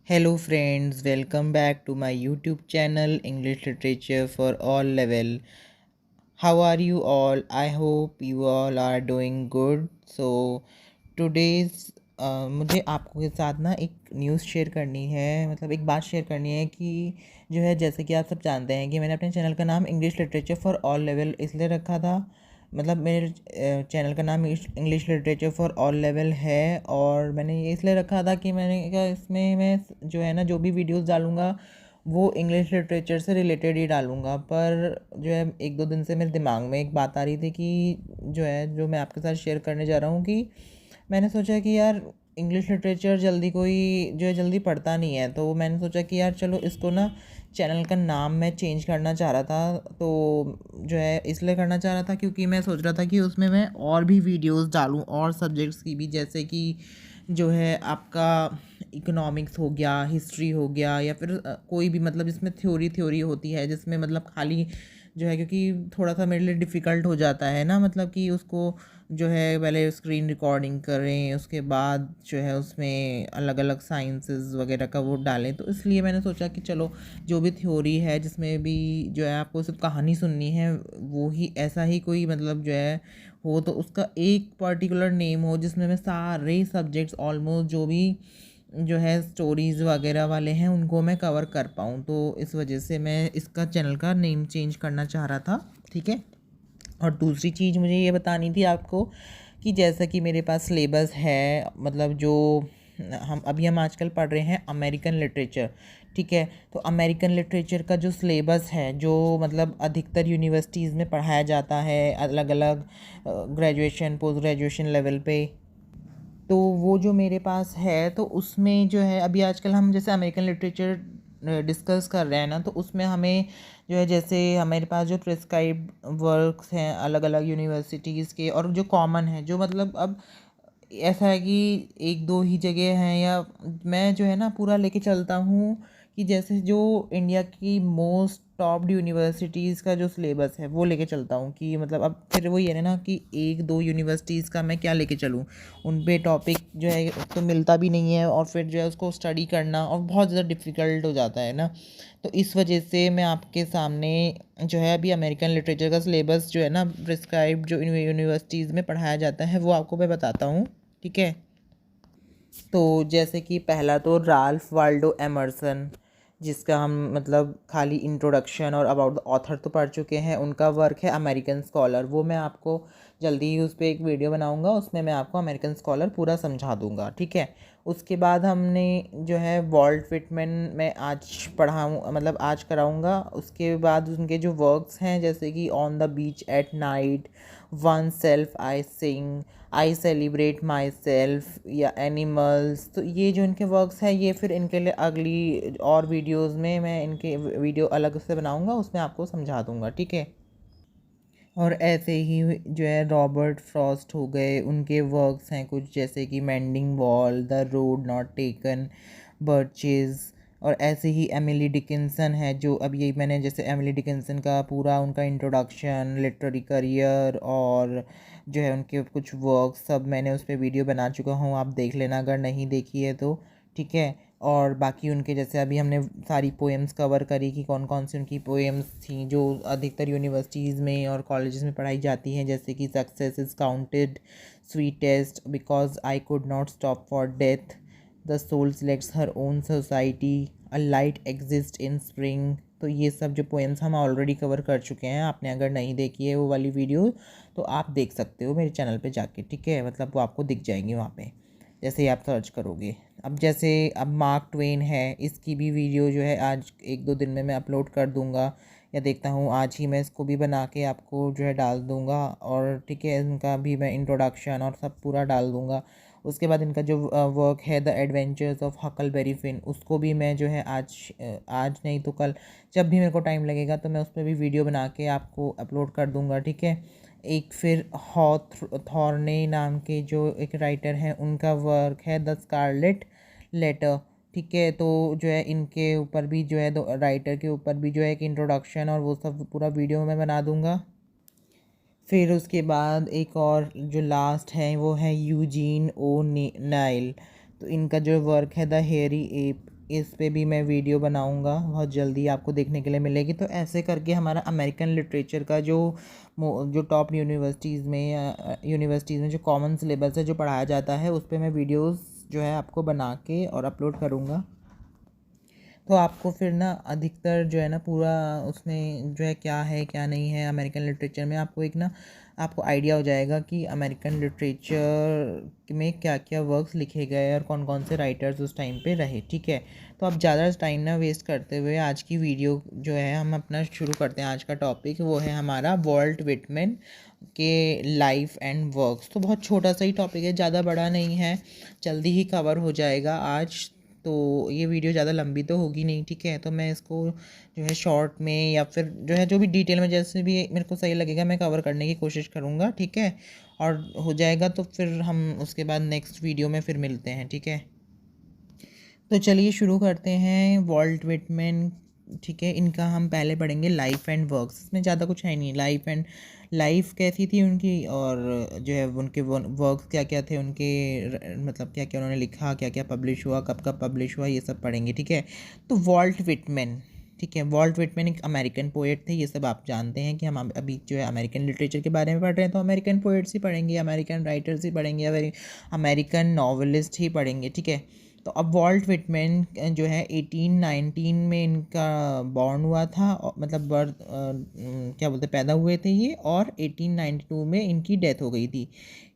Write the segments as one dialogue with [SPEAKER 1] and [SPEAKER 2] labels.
[SPEAKER 1] Hello friends, welcome back to my YouTube channel English Literature for All Level. How are you all? I hope you all are doing good. So today's मुझे आपको के साथ ना एक news share करनी है, मतलब एक बात शेयर करनी है कि जो है, जैसे कि आप सब जानते हैं कि मैंने अपने चैनल का नाम English literature for all level इसलिए रखा था। मतलब मेरे चैनल का नाम English literature for all level है, और मैंने ये इसलिए रखा था कि मैंने कहा इसमें मैं जो है ना, जो भी वीडियोस डालूँगा वो इंग्लिश लिटरेचर से रिलेटेड ही डालूँगा। पर जो है, एक दो दिन से मेरे दिमाग में एक बात आ रही थी कि जो है, जो मैं आपके साथ शेयर करने जा रहा हूँ, कि मैंने सोचा कि यार इंग्लिश लिटरेचर जल्दी कोई जो है जल्दी पढ़ता नहीं है, तो मैंने सोचा कि यार चलो इसको ना, चैनल का नाम मैं चेंज करना चाह रहा था। तो जो है इसलिए करना चाह रहा था क्योंकि मैं सोच रहा था कि उसमें मैं और भी वीडियोस डालूं और सब्जेक्ट्स की भी, जैसे कि जो है आपका इकोनॉमिक्स हो गया, हिस्ट्री हो गया, या फिर कोई भी, मतलब जिसमें थ्योरी थ्योरी होती है, जिसमें मतलब खाली जो है, क्योंकि थोड़ा सा मेरे लिए डिफ़िकल्ट हो जाता है ना, मतलब कि उसको जो है पहले स्क्रीन रिकॉर्डिंग करें, उसके बाद जो है उसमें अलग अलग साइंसेस वगैरह का वो डालें। तो इसलिए मैंने सोचा कि चलो, जो भी थ्योरी है, जिसमें भी जो है आपको सिर्फ कहानी सुननी है, वो ही ऐसा ही कोई मतलब जो है हो, तो उसका एक पर्टिकुलर नेम हो जिसमें मैं सारे सब्जेक्ट्स ऑलमोस्ट जो भी जो है स्टोरीज़ वगैरह वाले हैं उनको मैं कवर कर पाऊँ। तो इस वजह से मैं इसका चैनल का नेम चेंज करना चाह रहा था। ठीक है। और दूसरी चीज़ मुझे ये बतानी थी आपको कि जैसा कि मेरे पास सिलेबस है, मतलब जो हम आजकल पढ़ रहे हैं अमेरिकन लिटरेचर। ठीक है। तो अमेरिकन लिटरेचर का जो सिलेबस है, जो मतलब अधिकतर यूनिवर्सिटीज़ में पढ़ाया जाता है, अलग अलग ग्रेजुएशन पोस्ट ग्रेजुएशन लेवल पे, तो वो जो मेरे पास है, तो उसमें जो है अभी आजकल हम जैसे अमेरिकन लिटरेचर डिस्कस कर रहे हैं ना, तो उसमें हमें जो है, जैसे हमारे पास जो प्रिस्क्राइब वर्क्स हैं अलग अलग यूनिवर्सिटीज़ के, और जो कॉमन है, जो मतलब अब ऐसा है कि एक दो ही जगह हैं, या मैं जो है ना पूरा लेके चलता हूँ कि जैसे जो इंडिया की मोस्ट टॉप्ड यूनिवर्सिटीज़ का जो सिलेबस है वो लेके चलता हूँ, कि मतलब अब फिर वो ये ना कि एक दो यूनिवर्सिटीज़ का मैं क्या लेके चलूँ, उन पे टॉपिक जो है तो मिलता भी नहीं है, और फिर जो है उसको स्टडी करना और बहुत ज़्यादा डिफ़िकल्ट हो जाता है ना। तो इस वजह से मैं आपके सामने जो है अभी अमेरिकन लिटरेचर का सिलेबस जो है ना, प्रिस्क्राइब जो यूनिवर्सिटीज़ में पढ़ाया जाता है वो आपको मैं बताता हूँ। ठीक है। तो जैसे कि पहला तो राल्फ वाल्डो एमर्सन, जिसका हम मतलब खाली इंट्रोडक्शन और अबाउट द ऑथर तो पढ़ चुके हैं, उनका वर्क है अमेरिकन स्कॉलर। वो मैं आपको जल्दी ही उस पर एक वीडियो बनाऊंगा, उसमें मैं आपको अमेरिकन स्कॉलर पूरा समझा दूंगा। ठीक है। उसके बाद हमने जो है वॉल्ट विटमैन में आज पढ़ाऊँ, मतलब आज कराऊंगा। उसके बाद उनके जो वर्क्स हैं, जैसे कि on the beach at night, one self I sing, I celebrate my self, या एनिमल्स, तो ये जो इनके वर्क्स हैं, ये फिर इनके लिए अगली और वीडियोस में मैं इनके वीडियो अलग से बनाऊंगा, उसमें आपको समझा दूंगा। ठीक है। और ऐसे ही जो है रॉबर्ट फ्रॉस्ट हो गए, उनके वर्क्स हैं कुछ, जैसे कि Mending Wall, the Road Not Taken, Birches. और ऐसे ही एमिली डिकिंसन है, जो अब यही मैंने जैसे एमिली डिकिंसन का पूरा उनका इंट्रोडक्शन, लिटरेरी करियर, और जो है उनके कुछ वर्क सब मैंने उस पर वीडियो बना चुका हूँ, आप देख लेना अगर नहीं देखी है तो। ठीक है। और बाकी उनके जैसे अभी हमने सारी पोएम्स कवर करी कि कौन कौन सी उनकी पोएम्स थी जो अधिकतर यूनिवर्सिटीज़ में और कॉलेजेस में पढ़ाई जाती हैं, जैसे कि success is counted, sweetest, because I could not stop for death, the soul selects her own society, a light exist in spring. तो ये सब जो पोएम्स हम ऑलरेडी कवर कर चुके हैं, आपने अगर नहीं देखी है वो वाली वीडियो, तो आप देख सकते हो मेरे चैनल पे जाके। ठीक है। मतलब वो आपको दिख जाएंगी वहाँ पे, जैसे ही आप सर्च करोगे। अब जैसे अब मार्क ट्वेन है, इसकी भी वीडियो जो है आज एक दो दिन में मैं अपलोड कर दूंगा, या देखता हूँ आज ही मैं इसको भी बना के आपको जो है डाल दूंगा। और ठीक है, इनका भी मैं इंट्रोडक्शन और सब पूरा डाल दूंगा। उसके बाद इनका जो वर्क है the adventures of Huckleberry Finn, उसको भी मैं जो है आज नहीं तो कल, जब भी मेरे को टाइम लगेगा तो मैं उस पर भी वीडियो बना के आपको अपलोड कर दूंगा। ठीक है। एक फिर थॉर्ने नाम के जो एक राइटर हैं, उनका वर्क है द स्कारलेट लेटर। ठीक है। तो जो है इनके ऊपर भी जो है, दो राइटर के ऊपर भी जो है एक इंट्रोडक्शन और वो सब पूरा वीडियो मैं बना दूंगा। फिर उसके बाद एक और जो लास्ट है वो है यूजीन ओ नाइल। तो इनका जो वर्क है द हेयरी एप, इस पे भी मैं वीडियो बनाऊंगा, बहुत जल्दी आपको देखने के लिए मिलेगी। तो ऐसे करके हमारा अमेरिकन लिटरेचर का जो टॉप यूनिवर्सिटीज़ में या यूनिवर्सिटीज़ में जो कॉमन सिलेबस है जो पढ़ाया जाता है, उस पर मैं वीडियोस जो है आपको बना के और अपलोड करूँगा। तो आपको फिर ना अधिकतर जो है ना पूरा उसमें जो है क्या है क्या नहीं है अमेरिकन लिटरेचर में, आपको एक ना आपको आइडिया हो जाएगा कि अमेरिकन लिटरेचर में क्या क्या वर्क्स लिखे गए और कौन कौन से राइटर्स उस टाइम पे रहे। ठीक है, तो अब ज़्यादा टाइम ना वेस्ट करते हुए आज की वीडियो जो है हम अपना शुरू करते हैं। आज का टॉपिक वो है हमारा वॉल्ट विटमैन के लाइफ एंड वर्क्स। तो बहुत छोटा सा ही टॉपिक है, ज़्यादा बड़ा नहीं है, जल्दी ही कवर हो जाएगा आज। तो ये वीडियो ज़्यादा लंबी तो होगी नहीं, ठीक है। तो मैं इसको जो है शॉर्ट में या फिर जो है जो भी डिटेल में जैसे भी मेरे को सही लगेगा मैं कवर करने की कोशिश करूँगा, ठीक है। और हो जाएगा तो फिर हम उसके बाद नेक्स्ट वीडियो में फिर मिलते हैं, ठीक है। तो चलिए शुरू करते हैं वॉल्ट विटमैन, ठीक है। इनका हम पहले पढ़ेंगे लाइफ एंड वर्क्स। इसमें ज़्यादा कुछ है नहीं, लाइफ कैसी थी उनकी और जो है उनके वर्क्स क्या क्या थे उनके, मतलब क्या क्या उन्होंने लिखा, क्या क्या पब्लिश हुआ, कब कब पब्लिश हुआ, ये सब पढ़ेंगे, ठीक है। तो वॉल्ट विटमैन, ठीक है, वॉल्ट विटमैन एक अमेरिकन पोएट थे। ये सब आप जानते हैं कि हम अभी जो है अमेरिकन लिटरेचर के बारे में पढ़ रहे हैं, तो अमेरिकन पोएट्स ही पढ़ेंगे, अमेरिकन राइटर्स ही पढ़ेंगे या अमेरिकन नॉवलिस्ट ही पढ़ेंगे, ठीक है। तो अब वॉल्ट विटमैन जो है 1819 में इनका बॉर्न हुआ था, मतलब बर्थ क्या बोलते पैदा हुए थे ये, और 1892 में इनकी डेथ हो गई थी।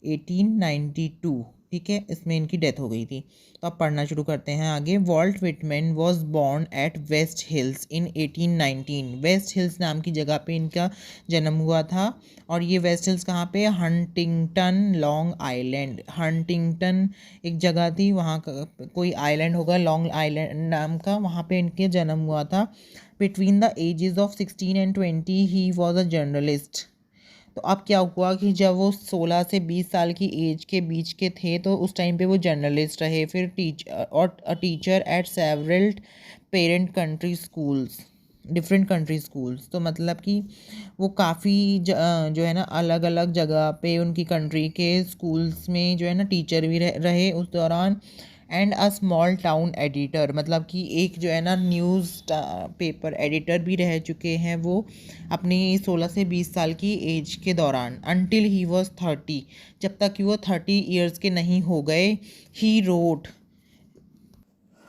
[SPEAKER 1] 1892, ठीक है, इसमें इनकी डेथ हो गई थी। तो अब पढ़ना शुरू करते हैं आगे। Walt Whitman was born at West Hills in 1819। West Hills नाम की जगह पे इनका जन्म हुआ था। और ये वेस्ट हिल्स कहाँ पे, हंटिंगटन लॉन्ग आइलैंड। हंटिंगटन एक जगह थी, वहाँ का कोई आइलैंड होगा लॉन्ग आइलैंड नाम का, वहाँ पे इनके जन्म हुआ था। Between the ages of 16 and 20 he was a journalist. तो अब क्या हुआ कि जब वो 16 से 20 साल की एज के बीच के थे तो उस टाइम पे वो जर्नलिस्ट रहे, फिर teacher at several parent country schools, different country schools. तो मतलब कि वो काफ़ी जो है ना अलग अलग जगह पे उनकी कंट्री के स्कूल्स में जो है ना टीचर भी रहे उस दौरान। And a small town editor, मतलब कि एक जो है ना न्यूज़ पेपर एडिटर भी रह चुके हैं वो अपनी 16 से 20 साल की एज के दौरान। अनटिल ही वॉज 30, जब तक कि वो 30 ईयर्स के नहीं हो गए। ही रोट,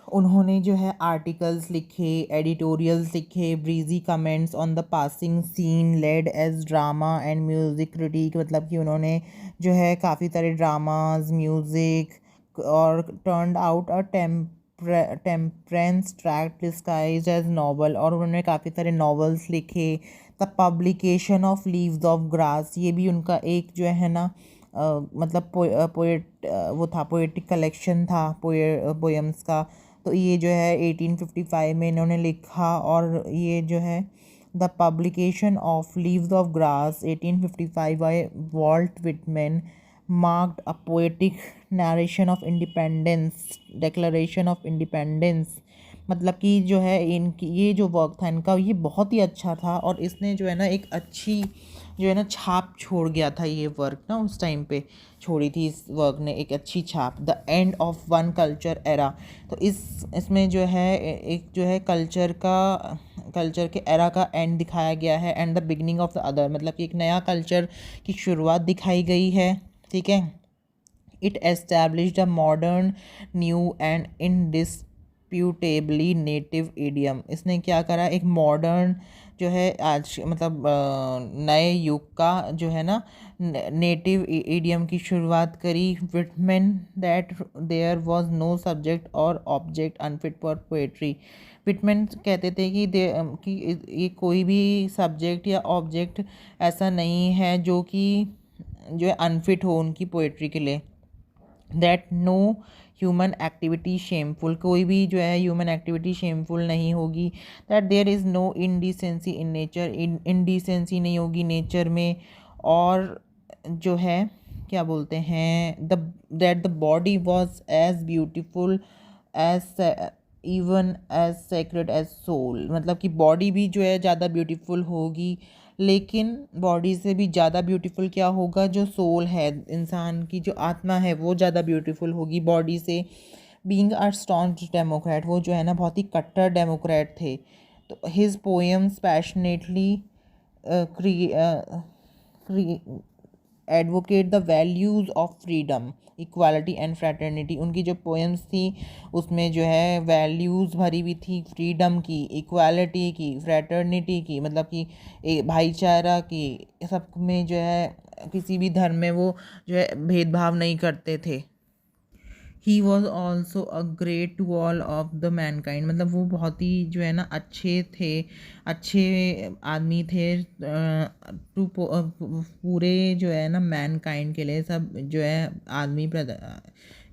[SPEAKER 1] उन्होंने जो है आर्टिकल्स लिखे, एडिटोरियल्स लिखे, breezy comments on the passing scene, led as drama and music critic, मतलब कि उन्होंने जो है काफ़ी सारे ड्रामाज, म्यूज़िक, और turned out a temperance tract disguised as novel, और उन्होंने काफ़ी सारे नॉवेल्स लिखे। The publication of Leaves of Grass, ये भी उनका एक जो है ना मतलब पोएट वो था, पोएटिक कलेक्शन था पोएम्स का। तो ये जो है 1855 में इन्होंने लिखा। और ये जो है the publication of Leaves of grass 1855 bye Walt Whitman marked a poetic narration of independence, declaration of independence. मतलब कि जो है इनकी ये जो वर्क था इनका ये बहुत ही अच्छा था, और इसने जो है ना एक अच्छी जो है ना छाप छोड़ गया था। ये वर्क ना उस टाइम पे छोड़ी थी, इस वर्क ने एक अच्छी छाप। The end of one culture era, तो इसमें जो है एक जो है कल्चर के एरा का एंड दिखाया गया है। And the beginning of the other, मतलब कि एक नया कल्चर की शुरुआत दिखाई गई है, ठीक है। It established a modern new and indisputably native idiom. इसने क्या करा, एक मॉडर्न जो है आज मतलब नए युग का जो है ना नेटिव इडियम की शुरुआत करी। Whitman that there was no subject और object unfit for poetry. Whitman कहते थे कि ये कोई भी सब्जेक्ट या ऑब्जेक्ट ऐसा नहीं है जो कि जो है अनफिट हो उनकी पोएट्री के लिए। That no human activity shameful, कोई भी जो है ह्यूमन एक्टिविटी शेमफुल नहीं होगी। That there is no indecency in nature, indecency नहीं होगी नेचर में। और जो है क्या बोलते हैं, the that the body was as beautiful as even as sacred as soul, मतलब कि बॉडी भी जो है ज़्यादा ब्यूटीफुल होगी, लेकिन बॉडी से भी ज़्यादा ब्यूटीफुल क्या होगा, जो सोल है इंसान की जो आत्मा है वो ज़्यादा ब्यूटीफुल होगी बॉडी से। बीइंग अ स्टॉन्च डेमोक्रेट, वो जो है ना बहुत ही कट्टर डेमोक्रेट थे। तो his poems passionately advocate the values of freedom, equality and fraternity. उनकी जो पोएम्स थी उसमें जो है वैल्यूज़ भरी हुई थी, फ्रीडम की, इक्वालिटी की, फ्रैटर्निटी की, मतलब कि भाईचारा की, सब में जो है किसी भी धर्म में वो जो है भेदभाव नहीं करते थे। He was also a great to all of the mankind, मतलब वो बहुत ही जो है ना अच्छे थे, अच्छे आदमी थे टू पूरे जो है ना मैनकाइंड के लिए, सब जो है आदमी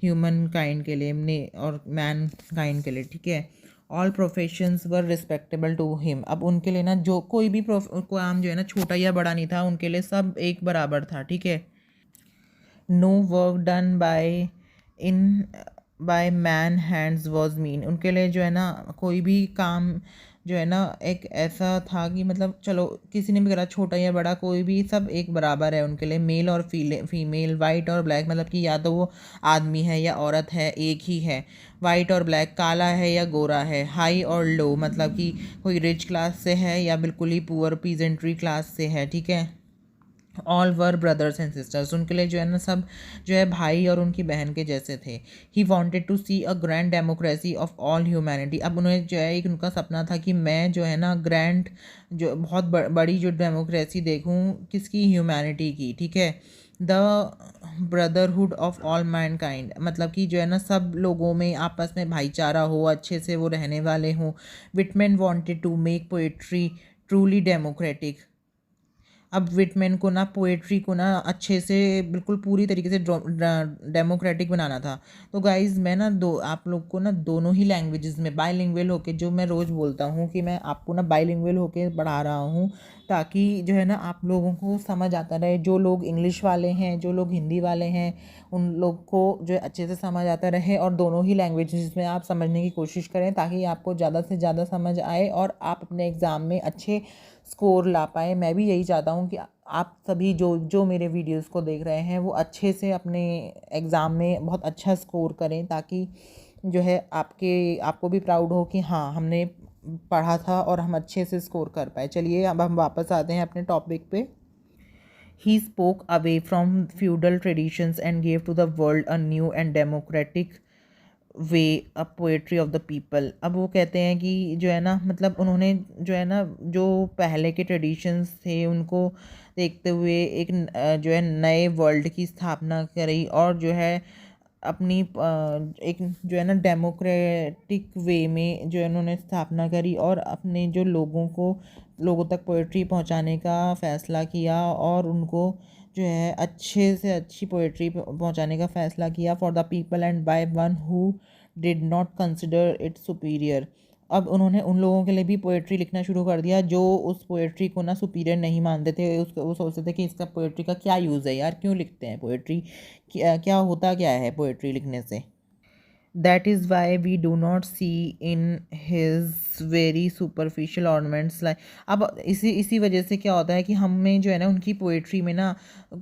[SPEAKER 1] ह्यूमन काइंड के लिए ने और मैन काइंड के लिए, ठीक है। All professions were respectable to him, अब उनके लिए ना जो कोई भी काम जो है ना छोटा या बड़ा नहीं था, उनके लिए सब एक बराबर था, ठीक है। No work done in by man hands was mean, उनके लिए जो है ना कोई भी काम जो है ना एक ऐसा था कि मतलब चलो किसी ने भी करा, छोटा या बड़ा कोई भी, सब एक बराबर है उनके लिए। मेल और फीमेल, वाइट और ब्लैक, मतलब कि या तो वो आदमी है या औरत है, एक ही है। वाइट और ब्लैक, काला है या गोरा है। हाई और लो, मतलब कि कोई रिच क्लास से है या बिल्कुल ही पुअर पीजेंट्री क्लास से है, ठीक है। All were brothers and sisters, उनके लिए जो है ना सब जो है भाई और उनकी बहन के जैसे थे। He wanted to see a grand democracy of all humanity, अब उन्हें जो है एक उनका सपना था कि मैं जो है ना ग्रैंड जो बहुत बड़ी जो डेमोक्रेसी देखूं, किसकी, ह्यूमैनिटी की, ठीक है। The brotherhood of all Mankind, मतलब कि जो है ना सब लोगों में आपस में भाईचारा हो, अच्छे से वो रहने वाले हों। Whitman wanted to make poetry truly democratic, अब विटमैन को ना पोएट्री को ना अच्छे से बिल्कुल पूरी तरीके से डेमोक्रेटिक बनाना था। तो गाइज़ मैं ना आप लोग को ना दोनों ही लैंग्वेजेस में बाइलिंगुअल होके, जो मैं रोज़ बोलता हूँ कि मैं आपको ना बाइलिंगुअल होके पढ़ा रहा हूँ, ताकि जो है ना आप लोगों को समझ आता रहे। जो लोग इंग्लिश वाले हैं, जो लोग हिंदी वाले हैं, उन लोग को जो है अच्छे से समझ आता रहे, और दोनों ही लैंग्वेजेस में आप समझने की कोशिश करें, ताकि आपको ज़्यादा से ज़्यादा समझ आए और आप अपने एग्ज़ाम में अच्छे स्कोर ला पाए। मैं भी यही चाहता हूँ कि आप सभी जो जो मेरे वीडियोस को देख रहे हैं वो अच्छे से अपने एग्ज़ाम में बहुत अच्छा स्कोर करें, ताकि जो है आपको भी प्राउड हो कि हाँ हमने पढ़ा था और हम अच्छे से स्कोर कर पाए। चलिए अब हम वापस आते हैं अपने टॉपिक पे। He spoke away from feudal traditions and gave to the world a new and democratic way, a poetry of the people. अब वो कहते हैं कि जो है ना मतलब उन्होंने जो है ना जो पहले के ट्रेडिशंस थे उनको देखते हुए एक जो है नए वर्ल्ड की स्थापना करी, और जो है अपनी एक जो है ना डेमोक्रेटिक वे में जो है उन्होंने स्थापना करी, और अपने जो लोगों तक पोएट्री पहुंचाने का फ़ैसला किया, और उनको जो है अच्छे से अच्छी पोएट्री पहुंचाने का फ़ैसला किया। For the people and by one who did not consider it superior, अब उन्होंने उन लोगों के लिए भी पोएट्री लिखना शुरू कर दिया जो उस पोएट्री को ना सुपीरियर नहीं मानते थे। उसको वो सोचते थे कि इसका पोएट्री का क्या यूज़ है यार, क्यों लिखते हैं पोएट्री, क्या क्या होता क्या है पोएट्री लिखने से। That is why we do not see in his very superficial ornaments like, अब इसी वजह से क्या होता है कि हमें जो है ना उनकी पोएट्री में ना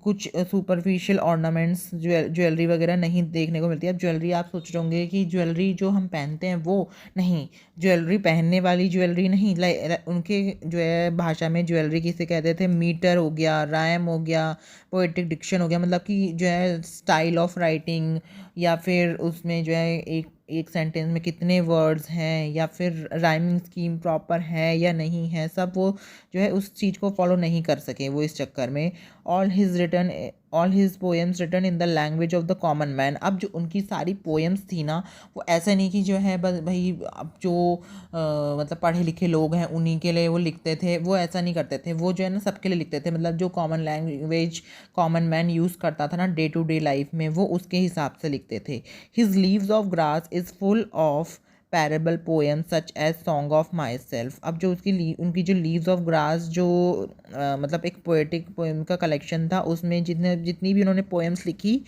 [SPEAKER 1] कुछ सुपरफिशियल ऑर्नामेंट्स, ज्वेलरी वगैरह नहीं देखने को मिलती है। अब ज्वेलरी आप सोच रहे होंगे कि ज्वेलरी जो हम पहनते हैं वो नहीं, ज्वेलरी पहनने वाली ज्वेलरी नहीं, लाइक उनके जो है भाषा में ज्वेलरी किसे कहते थे, मीटर हो गया, राइम हो गया, पोएटिक डिक्शन हो गया, मतलब कि जो है स्टाइल ऑफ राइटिंग, या फिर उसमें जो है एक सेंटेंस में कितने वर्ड्स हैं, या फिर राइमिंग स्कीम प्रॉपर है या नहीं है, सब वो जो है उस चीज़ को फॉलो नहीं कर सके वो इस चक्कर में। All his poems written in the language of the common man, अब जो उनकी सारी पोएम्स थी ना वो ऐसा नहीं कि जो है बस भाई अब जो मतलब पढ़े लिखे लोग हैं उन्हीं के लिए वो लिखते थे, वो ऐसा नहीं करते थे। वो जो है ना सबके लिए लिखते थे, मतलब जो common language common man use करता था ना डे टू डे लाइफ में, वो उसके हिसाब से लिखते थे। His Leaves of Grass is full of parable poem such as song of my self, अब जो उनकी जो लीव्स ऑफ ग्रास जो मतलब एक पोएटिक पोएम का कलेक्शन था, उसमें जितनी भी उन्होंने पोएम्स लिखी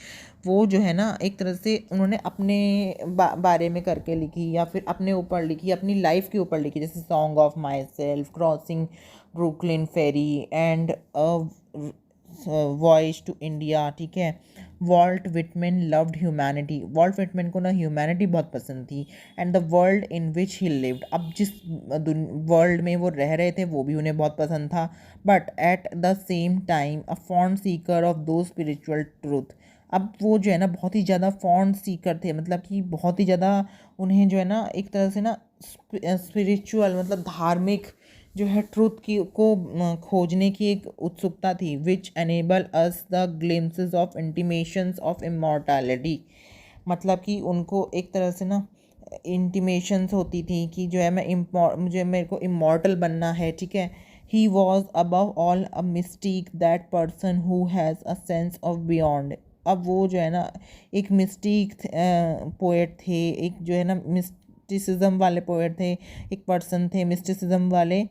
[SPEAKER 1] वो जो है ना एक तरह से उन्होंने अपने बारे में करके लिखी, या फिर अपने ऊपर लिखी, अपनी लाइफ के ऊपर लिखी, जैसे song of my self, crossing Brooklyn ferry and voice to India, ठीक है। Walt Whitman loved humanity, Walt Whitman को ना ह्यूमैनिटी बहुत पसंद थी, and the world in which he lived, अब जिस वर्ल्ड में वो रह रहे थे वो भी उन्हें बहुत पसंद था। But at the same time a fond Sikar of दो स्पिरिचुअल ट्रूथ, अब वो जो है ना बहुत ही ज़्यादा फॉन्ड सीकर थे, मतलब कि बहुत ही ज़्यादा उन्हें जो है ना एक तरह से ना स्पिरिचुअल मतलब धार्मिक जो है ट्रूथ की को खोजने की एक उत्सुकता थी, which enable us the glimpses of intimations of immortality, मतलब कि उनको एक तरह से ना इंटीमेशंस होती थी कि जो है मुझे मेरे को इमॉर्टल बनना है, ठीक है। He was above all a Mystique that person who has a sense of beyond, अब वो जो है ना एक मिस्टीक पोएट थे, एक जो है ना मिस्टिसिज्म वाले पोएट थे, एक पर्सन थे मिस्टिसिज्म वाले,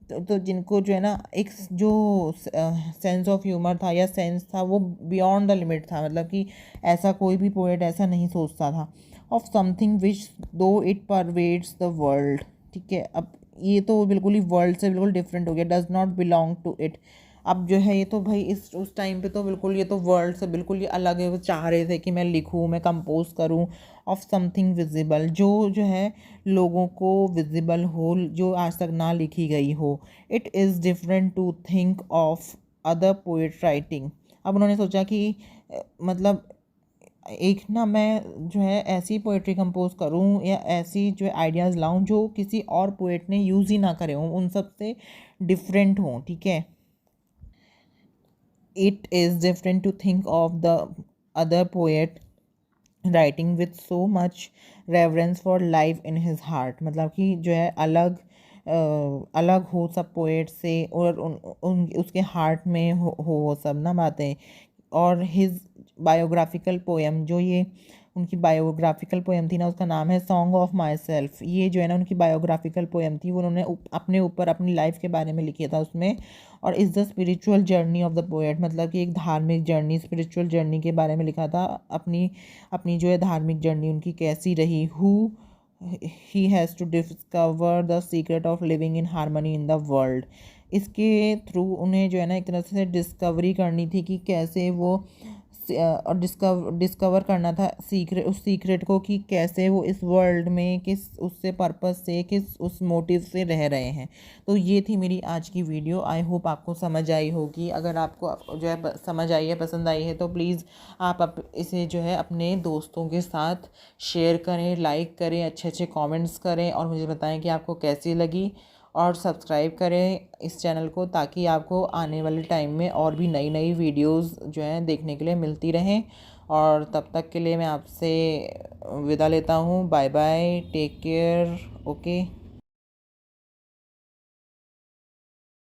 [SPEAKER 1] तो जिनको जो है ना एक जो सेंस ऑफ ह्यूमर था या सेंस था वो बियॉन्ड द लिमिट था, मतलब कि ऐसा कोई भी पोएट ऐसा नहीं सोचता था, ऑफ समथिंग विच दो इट परवेड्स द वर्ल्ड, ठीक है। अब ये तो बिल्कुल ही वर्ल्ड से बिल्कुल डिफरेंट हो गया, does not belong to it. अब जो है ये तो भाई इस उस टाइम पे तो बिल्कुल ये तो वर्ल्ड से बिल्कुल ही अलग है, वो चाह रहे थे कि मैं लिखूँ, मैं कंपोज करूँ ऑफ समथिंग विजिबल, जो है लोगों को विजिबल हो, जो आज तक ना लिखी गई हो। It is different to think of other poet writing, अब उन्होंने सोचा कि मतलब एक ना मैं जो है ऐसी पोएट्री कंपोज करूं या ऐसी जो आइडियाज़ लाऊं जो किसी और पोएट ने यूज़ ही ना करे हों, उन सब से डिफरेंट हों, ठीक है। It is different to think of the other poet writing with so much reverence for life in his heart, मतलब कि जो है अलग हो सब पोएट से, और उसके हार्ट में हो सब ना बातें। और हिज बायोग्राफिकल पोएम, जो ये उनकी बायोग्राफिकल पोएम थी ना, उसका नाम है सॉन्ग ऑफ माई सेल्फ, ये जो है ना उनकी बायोग्राफिकल पोएम थी, वो उन्होंने अपने ऊपर अपनी लाइफ के बारे में लिखा था उसमें। और is the spiritual journey of the poet, मतलब कि एक धार्मिक जर्नी स्पिरिचुअल जर्नी के बारे में लिखा था, अपनी अपनी जो है धार्मिक जर्नी उनकी कैसी रही। Who he has to discover the secret of living in harmony in the world, इसके थ्रू उन्हें जो है ना एक तरह से डिस्कवरी करनी थी कि कैसे वो और डिस्कवर करना था सीक्रेट, उस सीक्रेट को कि कैसे वो इस वर्ल्ड में किस उससे पर्पस से किस उस मोटिव से रह रहे हैं। तो ये थी मेरी आज की वीडियो, आई होप आपको समझ आई होगी। अगर आपको जो है समझ आई है, पसंद आई है, तो प्लीज़ आप इसे जो है अपने दोस्तों के साथ शेयर करें, लाइक करें, अच्छे अच्छे कमेंट्स करें और मुझे बताएं कि आपको कैसी लगी। और सब्सक्राइब करें इस चैनल को ताकि आपको आने वाले टाइम में और भी नई नई वीडियोस जो हैं देखने के लिए मिलती रहें। और तब तक के लिए मैं आपसे विदा लेता हूँ, bye bye, take care, okay.